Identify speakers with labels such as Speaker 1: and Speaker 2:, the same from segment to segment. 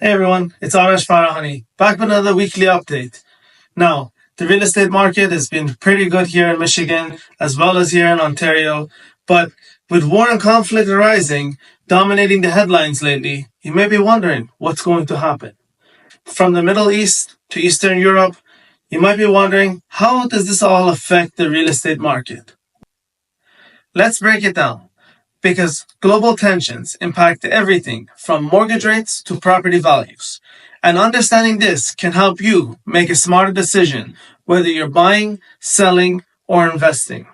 Speaker 1: Hey everyone, it's Arash back with another weekly update. Now, the real estate market has been pretty good here in Michigan as well as here in Ontario, but with war and conflict arising, dominating the headlines lately, you may be wondering what's going to happen. From the Middle East to Eastern Europe, you might be wondering how does this all affect the real estate market? Let's break it down. Because global tensions impact everything from mortgage rates to property values. And understanding this can help you make a smarter decision whether you're buying, selling, or investing.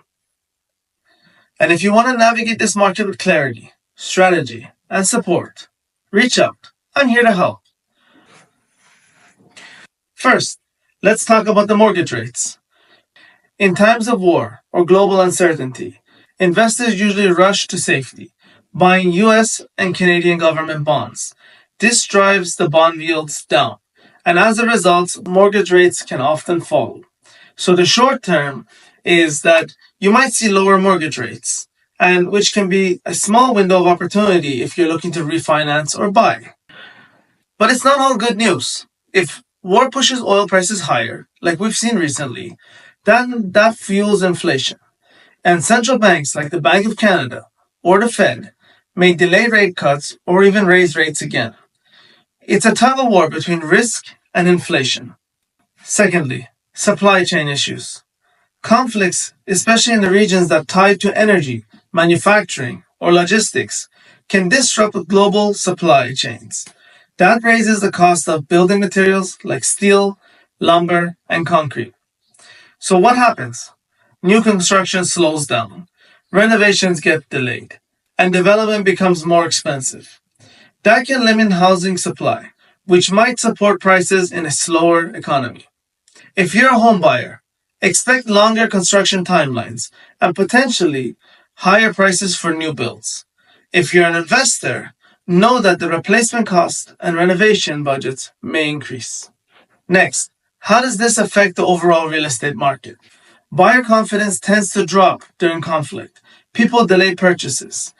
Speaker 1: And if you want to navigate this market with clarity, strategy, and support, reach out. I'm here to help. First, let's talk about the mortgage rates. In times of war or global uncertainty, investors usually rush to safety, buying US and Canadian government bonds. This drives the bond yields down, and as a result, mortgage rates can often fall. So the short term is that you might see lower mortgage rates, and which can be a small window of opportunity if you're looking to refinance or buy. But it's not all good news. If war pushes oil prices higher, like we've seen recently, then that fuels inflation. And central banks like the Bank of Canada or the Fed may delay rate cuts or even raise rates again. It's a tug of war between risk and inflation. Secondly, supply chain issues. Conflicts, especially in the regions that tie to energy, manufacturing, or logistics, can disrupt global supply chains. That raises the cost of building materials like steel, lumber, and concrete. So what happens? New construction slows down, renovations get delayed, and development becomes more expensive. That can limit housing supply, which might support prices in a slower economy. If you're a home buyer, expect longer construction timelines and potentially higher prices for new builds. If you're an investor, know that the replacement cost and renovation budgets may increase. Next, how does this affect the overall real estate market? Buyer confidence tends to drop during conflict. People delay purchases.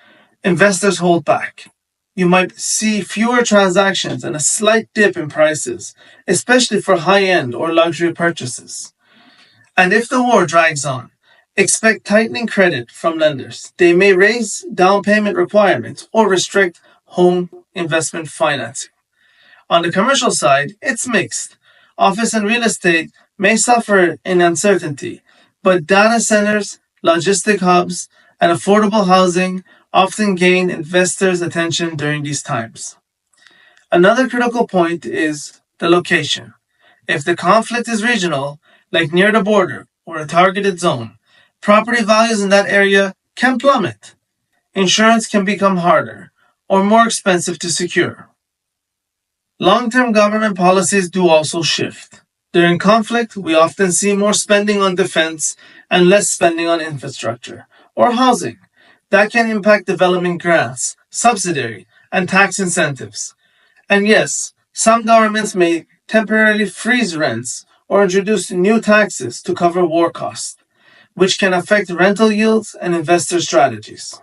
Speaker 1: Investors hold back. You might see fewer transactions and a slight dip in prices, especially for high-end or luxury purchases. And if the war drags on, expect tightening credit from lenders. They may raise down payment requirements or restrict home investment financing. On the commercial side, it's mixed. Office and real estate may suffer in uncertainty, but data centers, logistic hubs, and affordable housing often gain investors' attention during these times. Another critical point is the location. If the conflict is regional, like near the border or a targeted zone, property values in that area can plummet. Insurance can become harder or more expensive to secure. Long-term government policies do also shift. During conflict, we often see more spending on defense and less spending on infrastructure or housing. That can impact development grants, subsidy, and tax incentives. And yes, some governments may temporarily freeze rents or introduce new taxes to cover war costs, which can affect rental yields and investor strategies.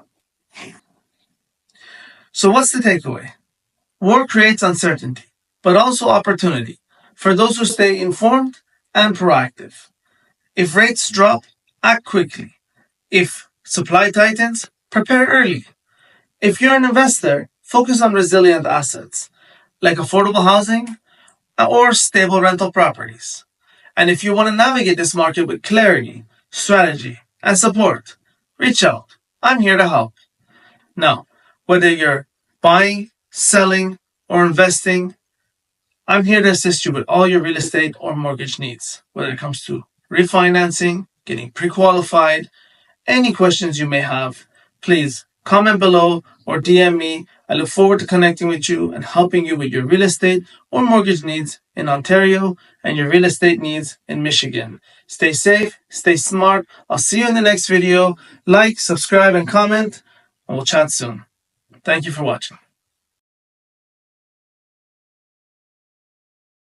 Speaker 1: So what's the takeaway? War creates uncertainty, but also opportunity for those who stay informed and proactive. If rates drop, act quickly. If supply tightens, prepare early. If you're an investor, focus on resilient assets like affordable housing or stable rental properties. And if you want to navigate this market with clarity, strategy, and support, reach out. I'm here to help. Now, whether you're buying, selling, or investing, I'm here to assist you with all your real estate or mortgage needs, whether it comes to refinancing, getting pre-qualified, any questions you may have. Please comment below or DM me. I look forward to connecting with you and helping you with your real estate or mortgage needs in Ontario and your real estate needs in Michigan. Stay safe, stay smart. I'll see you in the next video. Like, subscribe, and comment, and we'll chat soon. Thank you for watching.